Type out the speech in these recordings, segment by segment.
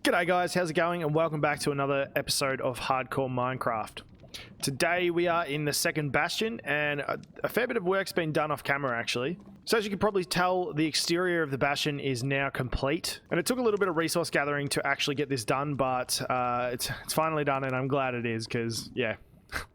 G'day guys, how's it going? And welcome back to another episode of Hardcore Minecraft. Today we are in the second Bastion, and a fair bit of work's been done off camera actually. So as you can probably tell, the exterior of the Bastion is now complete. And it took a little bit of resource gathering to actually get this done, but it's finally done, and I'm glad it is, because yeah,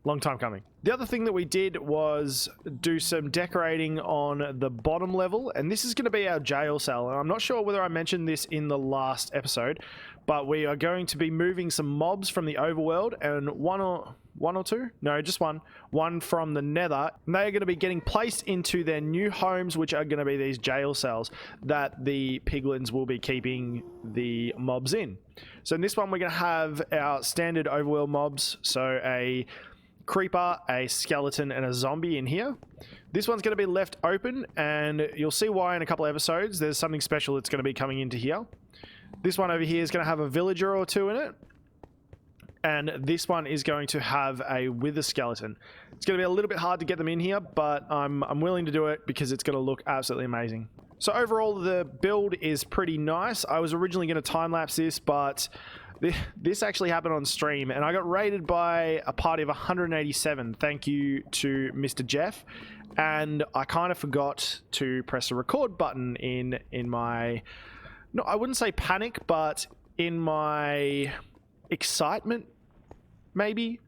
long time coming. The other thing that we did was do some decorating on the bottom level, and this is going to be our jail cell. And I'm not sure whether I mentioned this in the last episode, but we are going to be moving some mobs from the overworld, and one from the Nether, and they are going to be getting placed into their new homes, which are going to be these jail cells that the piglins will be keeping the mobs in. So in this one, we're going to have our standard overworld mobs, so a creeper, a skeleton, and a zombie in here. This one's going to be left open, and you'll see why in a couple of episodes. There's something special that's going to be coming into here. This one over here is going to have a villager or two in it, and this one is going to have a wither skeleton. It's going to be a little bit hard to get them in here, but I'm willing to do it because it's going to look absolutely amazing. So overall, the build is pretty nice. I was originally going to time-lapse this, but this actually happened on stream, and I got raided by a party of 187. Thank you to Mr. Jeff. And I kind of forgot to press the record button in my... No, I wouldn't say panic, but in my excitement, maybe.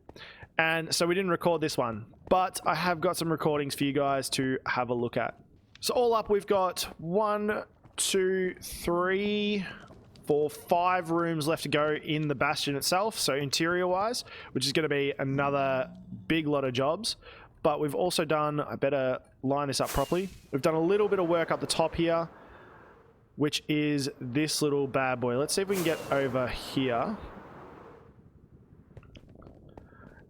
And so we didn't record this one. But I have got some recordings for you guys to have a look at. So all up, we've got 1, 2, 3... 4, 5 rooms left to go in the Bastion itself, so interior wise, which is going to be another big lot of jobs. But we've also done, I better line this up properly, we've done a little bit of work up the top here, which is this little bad boy. Let's see if we can get over here.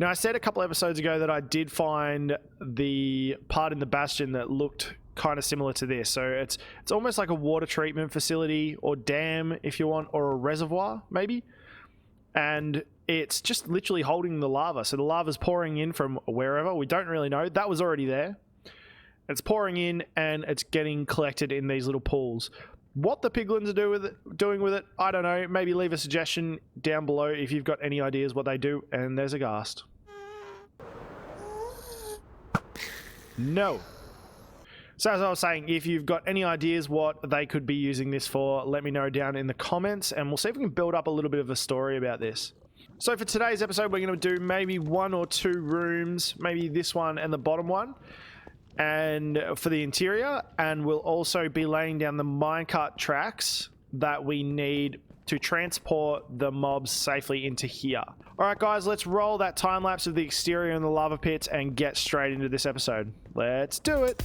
Now, I said a couple episodes ago that I did find the part in the Bastion that looked kind of similar to this. So it's almost like a water treatment facility or dam, if you want, or a reservoir maybe, and it's just literally holding the lava. So the lava's pouring in from wherever, we don't really know. That was already there. It's pouring in and it's getting collected in these little pools. What the piglins are doing with it, I don't know. Maybe leave a suggestion down below if you've got any ideas what they do. And there's a ghast. No. So as I was saying, if you've got any ideas what they could be using this for, let me know down in the comments, and we'll see if we can build up a little bit of a story about this. So for today's episode, we're going to do maybe 1 or 2 rooms, maybe this one and the bottom one, and for the interior, and we'll also be laying down the minecart tracks that we need to transport the mobs safely into here. Alright guys, let's roll that time lapse of the exterior and the lava pits and get straight into this episode. Let's do it!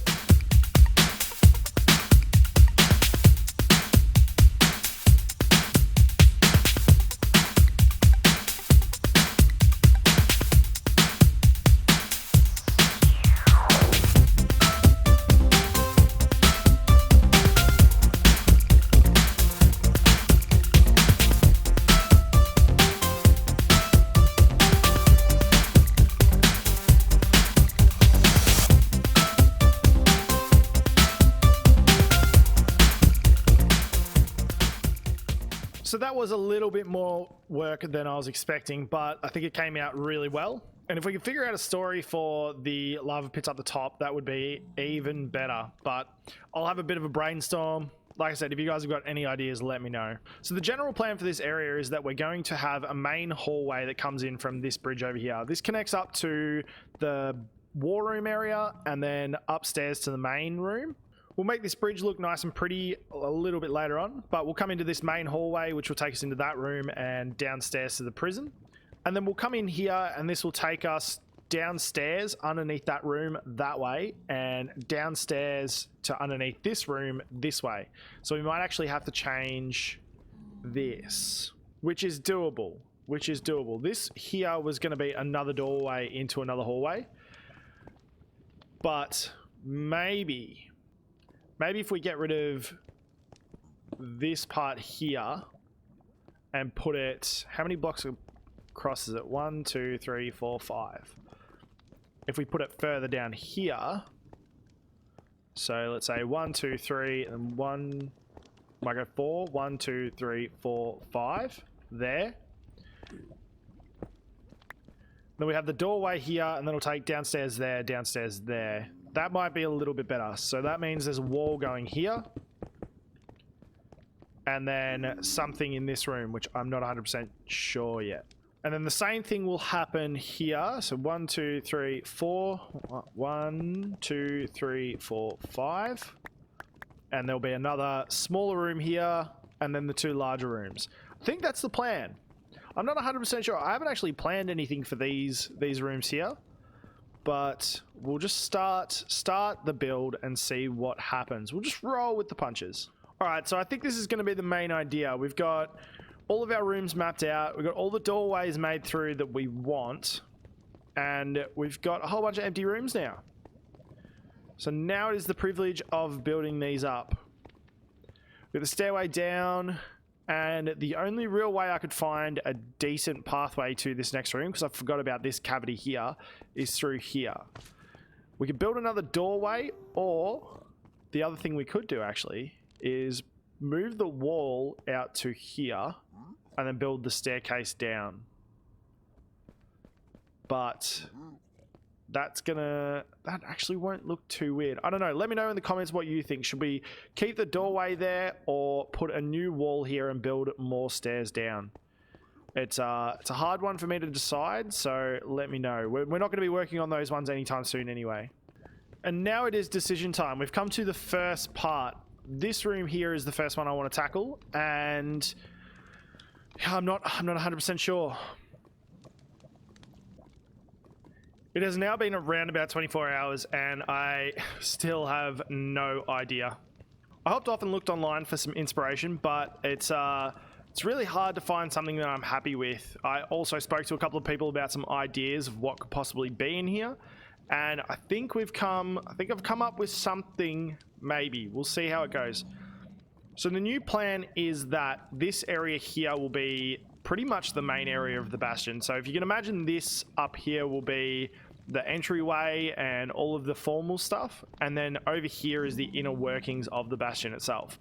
So that was a little bit more work than I was expecting, but I think it came out really well. And if we can figure out a story for the lava pits up the top, that would be even better. But I'll have a bit of a brainstorm. Like I said, if you guys have got any ideas, let me know. So the general plan for this area is that we're going to have a main hallway that comes in from this bridge over here. This connects up to the war room area and then upstairs to the main room. We'll make this bridge look nice and pretty a little bit later on, but we'll come into this main hallway, which will take us into that room and downstairs to the prison. And then we'll come in here, and this will take us downstairs underneath that room that way, and downstairs to underneath this room this way. So we might actually have to change this, which is doable. This here was going to be another doorway into another hallway, but maybe if we get rid of this part here and put it, how many blocks across is it? 1, 2, 3, 4, 5. If we put it further down here, so let's say 1, 2, 3, and 1, might go 4, 1, 2, 3, 4, 5. there. Then we have the doorway here, and then we'll take downstairs there, downstairs there. That might be a little bit better. So that means there's a wall going here. And then something in this room, which I'm not 100% sure yet. And then the same thing will happen here. So 1, 2, 3, 4. 1, 2, 3, 4, 5. And there'll be another smaller room here, and then the 2 larger rooms. I think that's the plan. I'm not 100% sure. I haven't actually planned anything for these rooms here, but we'll just start the build and see what happens. We'll just roll with the punches. All right, so I think this is going to be the main idea. We've got all of our rooms mapped out. We've got all the doorways made through that we want, and we've got a whole bunch of empty rooms now. So now it is the privilege of building these up. We've got the stairway down, and the only real way I could find a decent pathway to this next room, because I forgot about this cavity here, is through here. We could build another doorway, or the other thing we could do actually is move the wall out to here and then build the staircase down. But that actually won't look too weird. I don't know. Let me know in the comments what you think. Should we keep the doorway there or put a new wall here and build more stairs down? It's a hard one for me to decide, so let me know. We're not going to be working on those ones anytime soon anyway. And now it is decision time. We've come to the first part. This room here is the first one I want to tackle, and I'm not 100% sure. It has now been around about 24 hours, and I still have no idea. I hopped off and looked online for some inspiration, but it's really hard to find something that I'm happy with. I also spoke to a couple of people about some ideas of what could possibly be in here, and I think I've come up with something. Maybe we'll see how it goes. So the new plan is that this area here will be pretty much the main area of the Bastion. So if you can imagine, this up here will be the entryway and all of the formal stuff, and then over here is the inner workings of the Bastion itself.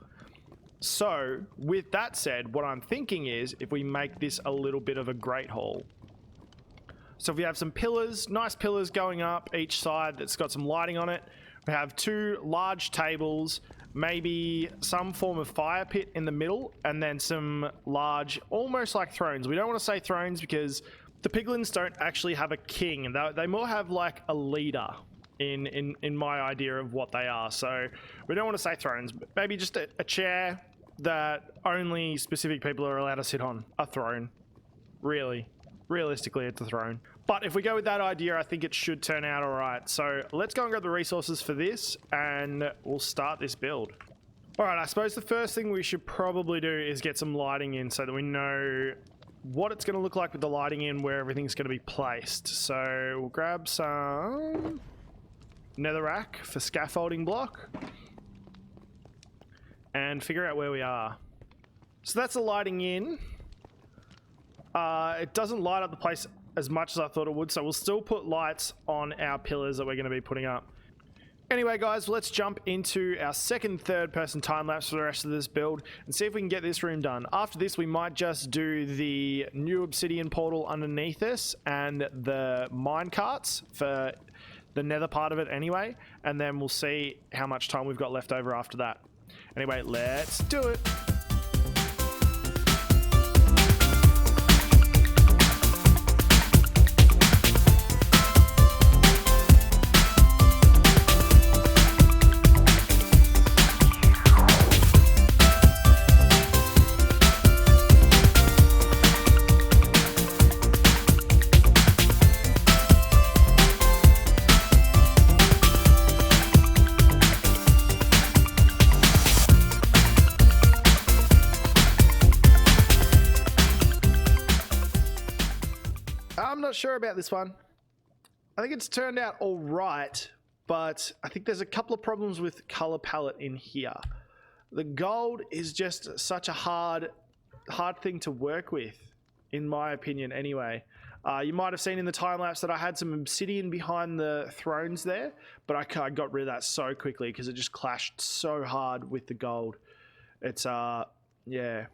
So with that said, what I'm thinking is if we make this a little bit of a great hall. So if we have some pillars, nice pillars going up each side that's got some lighting on it. We have 2 large tables, maybe some form of fire pit in the middle, and then some large, almost like thrones. We don't want to say thrones because the piglins don't actually have a king, and they more have like a leader in my idea of what they are. So we don't want to say thrones, but maybe just a chair that only specific people are allowed to sit on. A throne. Realistically, it's a throne. But if we go with that idea, I think it should turn out all right. So let's go and grab the resources for this, and we'll start this build. All right, I suppose the first thing we should probably do is get some lighting in so that we know what it's going to look like with the lighting in, where everything's going to be placed. So we'll grab some netherrack for scaffolding block and figure out where we are. So that's the lighting in. It doesn't light up the place as much as I thought it would, so we'll still put lights on our pillars that we're going to be putting up. Anyway guys, let's jump into our second third-person time-lapse for the rest of this build and see if we can get this room done. After this, we might just do the new obsidian portal underneath this and the mine carts for the nether part of it anyway, and then we'll see how much time we've got left over after that. Anyway, let's do it. I'm not sure about this one. I think it's turned out all right, but I think there's a couple of problems with color palette in here. The gold is just such a hard thing to work with, in my opinion anyway. You might have seen in the time lapse that I had some obsidian behind the thrones there, but I got rid of that so quickly because it just clashed so hard with the gold. It's yeah,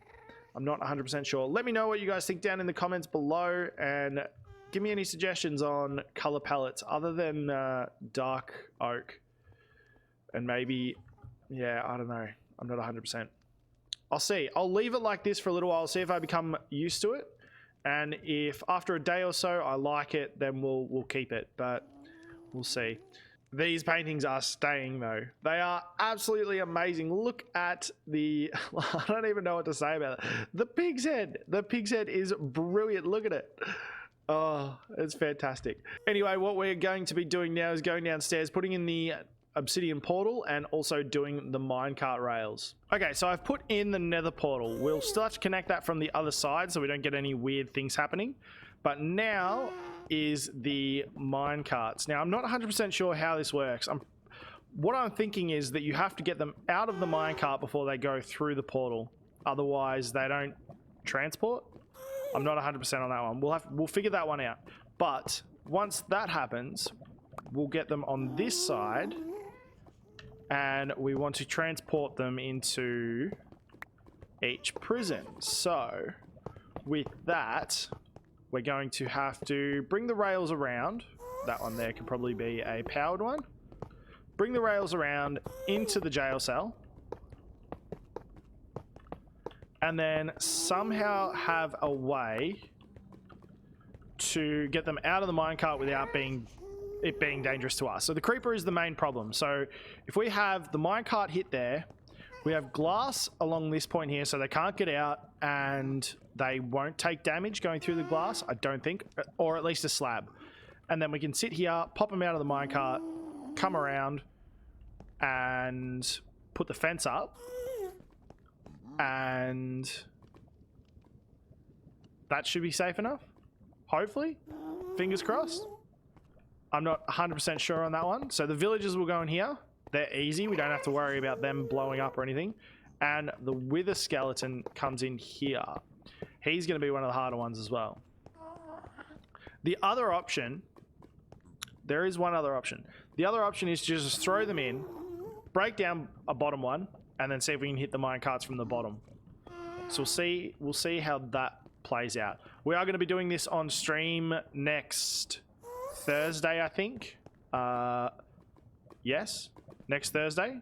I'm not 100% sure. Let me know what you guys think down in the comments below, and give me any suggestions on color palettes other than dark oak. And maybe, yeah, I don't know. I'm not 100%. I'll see. I'll leave it like this for a little while, see if I become used to it. And if after a day or so I like it, then we'll keep it. But we'll see. These paintings are staying though. They are absolutely amazing. Look at the, I don't even know what to say about it. The pig's head. The pig's head is brilliant. Look at it. Oh, it's fantastic. Anyway, what we're going to be doing now is going downstairs, putting in the obsidian portal, and also doing the minecart rails. Okay, so I've put in the nether portal. We'll still have to connect that from the other side so we don't get any weird things happening. But now is the minecarts. Now, I'm not 100% sure how this works. What I'm thinking is that you have to get them out of the minecart before they go through the portal. Otherwise, they don't transport. I'm not 100% on that one. We'll figure that one out. But once that happens, we'll get them on this side, and we want to transport them into each prison. So with that, we're going to have to bring the rails around. That one there can probably be a powered one. Bring the rails around into the jail cell, and then somehow have a way to get them out of the minecart without it being dangerous to us. So the creeper is the main problem. So if we have the minecart hit there, we have glass along this point here, so they can't get out and they won't take damage going through the glass, I don't think, or at least a slab. And then we can sit here, pop them out of the minecart, come around and put the fence up, and that should be safe enough. Hopefully. Fingers crossed. I'm not 100% sure on that one. So the villagers will go in here. They're easy. We don't have to worry about them blowing up or anything. And the wither skeleton comes in here. He's going to be one of the harder ones as well. The other option, there is one other option. The other option is to just throw them in, break down a bottom one, and then see if we can hit the minecarts from the bottom. So we'll see how that plays out. We are going to be doing this on stream next Thursday, I think. Yes, next Thursday.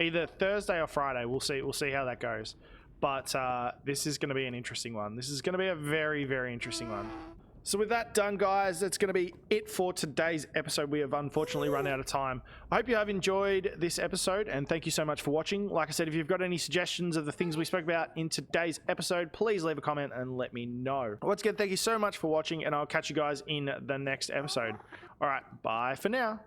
Either Thursday or Friday. We'll see how that goes. But this is going to be an interesting one. This is going to be a very, very interesting one. So with that done, guys, that's going to be it for today's episode. We have unfortunately run out of time. I hope you have enjoyed this episode, and thank you so much for watching. Like I said, if you've got any suggestions of the things we spoke about in today's episode, please leave a comment and let me know. Once again, thank you so much for watching, and I'll catch you guys in the next episode. All right, bye for now.